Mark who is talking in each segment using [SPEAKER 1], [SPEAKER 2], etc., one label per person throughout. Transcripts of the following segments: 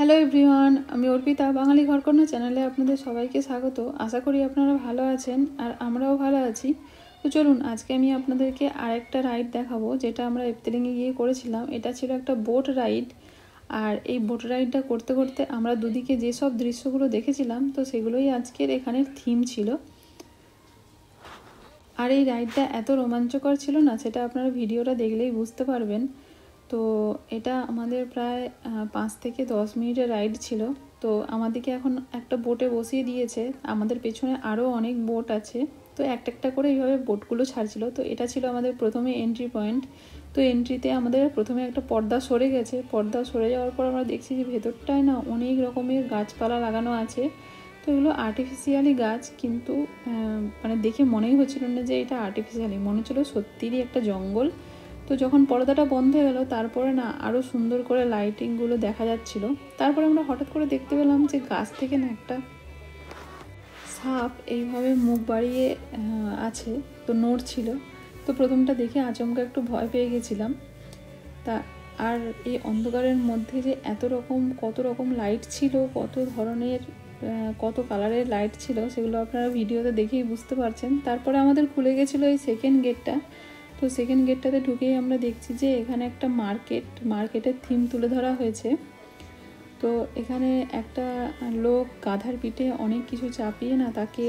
[SPEAKER 1] Hello everyone, আমি অর্পিতা। বাঙালি ঘরকন্যা চ্যানেলে আপনাদের সবাইকে স্বাগত। আশা করি আপনারা ভালো আছেন আর আমরাও ভালো আছি। তো চলুন, আজকে আমি আপনাদেরকে আরেকটা রাইড দেখাবো, যেটা আমরা এপ্তেলিংয়ে গিয়ে করেছিলাম। এটা ছিল একটা বোট রাইড। আর এই বোট রাইডটা করতে করতে আমরা দুদিকে যেসব দৃশ্যগুলো দেখেছিলাম, তো সেগুলোই আজকের এখানের থিম ছিল। আর এই রাইডটা এত রোমাঞ্চকর ছিল না, সেটা আপনারা ভিডিওটা দেখলেই বুঝতে পারবেন। তো এটা আমাদের প্রায় 5 থেকে 10 মিনিটের রাইড ছিল। তো আমাদেরকে এখন একটা বোটে বসিয়ে দিয়েছে, আমাদের পেছনে আরও অনেক বোট আছে। তো একটা একটা করে এইভাবে বোটগুলো ছাড়ছিল। তো এটা ছিল আমাদের প্রথমে এন্ট্রি পয়েন্ট। তো এন্ট্রিতে আমাদের প্রথমে একটা পর্দা সরে গেছে। পর্দা সরে যাওয়ার পর আমরা দেখছি যে ভেতরটায় না অনেক রকমের গাছপালা লাগানো আছে। তো এগুলো আর্টিফিশিয়ালি গাছ, কিন্তু মানে দেখে মনেই হচ্ছিল না যে এটা আর্টিফিশিয়ালি, মনে হচ্ছিল সত্যিরই একটা জঙ্গল। তো যখন পর্দাটা বন্ধ হয়ে গেল, তারপরে না আরও সুন্দর করে লাইটিংগুলো দেখা যাচ্ছিল। তারপরে আমরা হঠাৎ করে দেখতে পেলাম যে গাছ থেকে না একটা সাপ এইভাবে মুখ বাড়িয়ে আছে, তো নড়ছিল। তো প্রথমটা দেখে আচমকা একটু ভয় পেয়ে গেছিলাম। তা আর এই অন্ধকারের মধ্যে যে কত রকম লাইট ছিল, কত ধরনের কত কালারের লাইট ছিল, সেগুলো আপনারা ভিডিওতে দেখেই বুঝতে পারছেন। তারপরে আমাদের খুলে গেছিলো এই সেকেন্ড গেটটা। তো সেকেন্ড গেটটাতে ঢুকেই আমরা দেখছি যে এখানে একটা মার্কেটের থিম তুলে ধরা হয়েছে। তো এখানে একটা লোক গাধার পিঠে অনেক কিছু চাপিয়ে না তাকে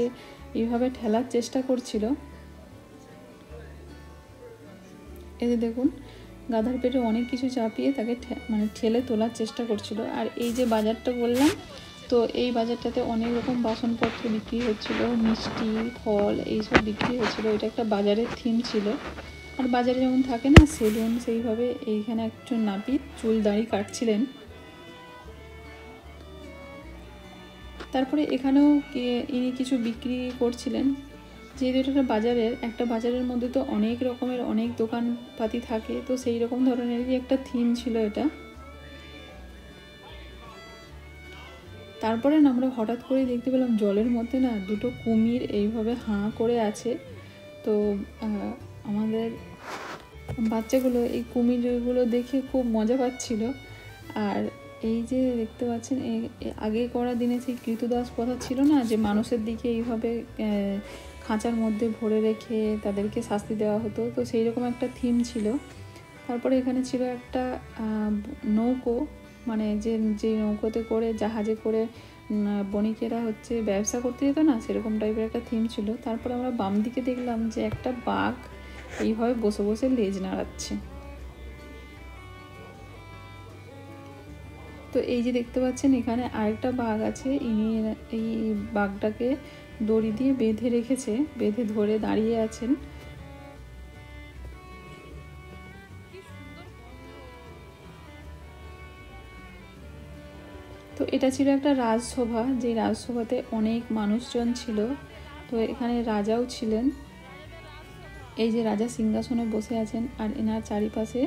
[SPEAKER 1] এইভাবে ঠেলার চেষ্টা করছিল। এই যে দেখুন, গাধার পেটে অনেক কিছু চাপিয়ে তাকে ঠেলে তোলার চেষ্টা করছিল। আর এই যে বাজারটা বললাম, তো এই বাজারটাতে অনেক রকম বাসনপত্র বিক্রি হচ্ছিল, মিষ্টি, ফল এইসব বিক্রি হচ্ছিল। এটা একটা বাজারের থিম ছিল। আর বাজারে যেমন থাকে না সেলুন, সেইভাবে এইখানে একজন নাপিত চুল দাড়ি কাটছিলেন। তারপরে এখানেও ইনি কিছু বিক্রি করছিলেন। যেহেতু এটা বাজারের মধ্যে তো অনেক রকমের অনেক দোকানপাতি থাকে, তো সেই রকম ধরনেরই একটা থিম ছিল এটা। তারপরে না আমরা হঠাৎ করে দেখতে পেলাম জলের মধ্যে না দুটো কুমির এইভাবে হাঁ করে আছে। তো আমাদের বাচ্চাগুলো এই কুমিরগুলো দেখে খুব মজা পাচ্ছিল। আর এই যে দেখতে পাচ্ছেন, আগে করা দিনে সেই কৃতদাস প্রথা ছিল না, যে মানুষের দিকে এইভাবে খাঁচার মধ্যে ভরে রেখে তাদেরকে শাস্তি দেওয়া হতো, তো সেই রকম একটা থিম ছিল। তারপরে এখানে ছিল একটা নৌকো, মানে যে নৌকোতে করে জাহাজে করে বণিকেরা ব্যবসা করতে যেত না, সেরকম টাইপের একটা থিম ছিল। তারপরে আমরা বাম দিকে দেখলাম যে একটা বাঘ এইভাবে বসে বসে লেজ নাড়াচ্ছে। তো এই যে দেখতে পাচ্ছেন, এখানে আরেকটা বাঘ আছে। ইনি এই বাঘটাকে দড়ি দিয়ে বেঁধে রেখেছে, বেঁধে ধরে দাঁড়িয়ে আছেন। তো এটা ছিল একটা রাজসভা, যে রাজসভাতে অনেক মানুষজন ছিল। তো এখানে রাজাও ছিলেন। এই যে রাজা সিংহাসনে বসে আছেন, আর এনার চারিপাশে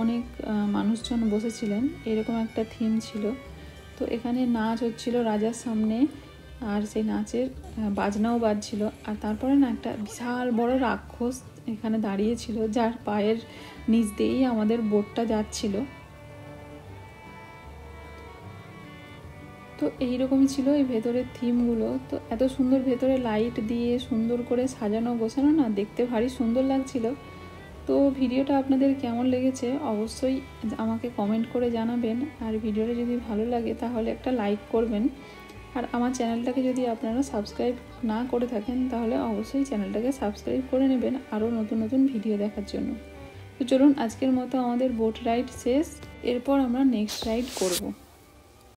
[SPEAKER 1] অনেক মানুষজন বসেছিলেন। এরকম একটা থিম ছিল। তো এখানে নাচ হচ্ছিল রাজার সামনে, আর সেই নাচের বাজনাও বাজছিল। আর তারপরে না একটা বিশাল বড় রাক্ষস এখানে দাঁড়িয়েছিল, যার পায়ের নিচ দিয়েই আমাদের বোটটা যাচ্ছিল। তো এইরকমই ছিল এই ভেতরের থিমগুলো। তো এত সুন্দর ভেতরে লাইট দিয়ে সুন্দর করে সাজানো গোছানো না, দেখতে ভারী সুন্দর লাগছিল। তো ভিডিওটা আপনাদের কেমন লেগেছে অবশ্যই আমাকে কমেন্ট করে জানাবেন। আর ভিডিওটা যদি ভালো লাগে তাহলে একটা লাইক করবেন। আর আমার চ্যানেলটাকে যদি আপনারা সাবস্ক্রাইব না করে থাকেন, তাহলে অবশ্যই চ্যানেলটাকে সাবস্ক্রাইব করে নেবেন আরও নতুন নতুন ভিডিও দেখার জন্য। তো চলুন, আজকের মতো আমাদের বোট রাইড শেষ। এরপর আমরা নেক্সট রাইড করব।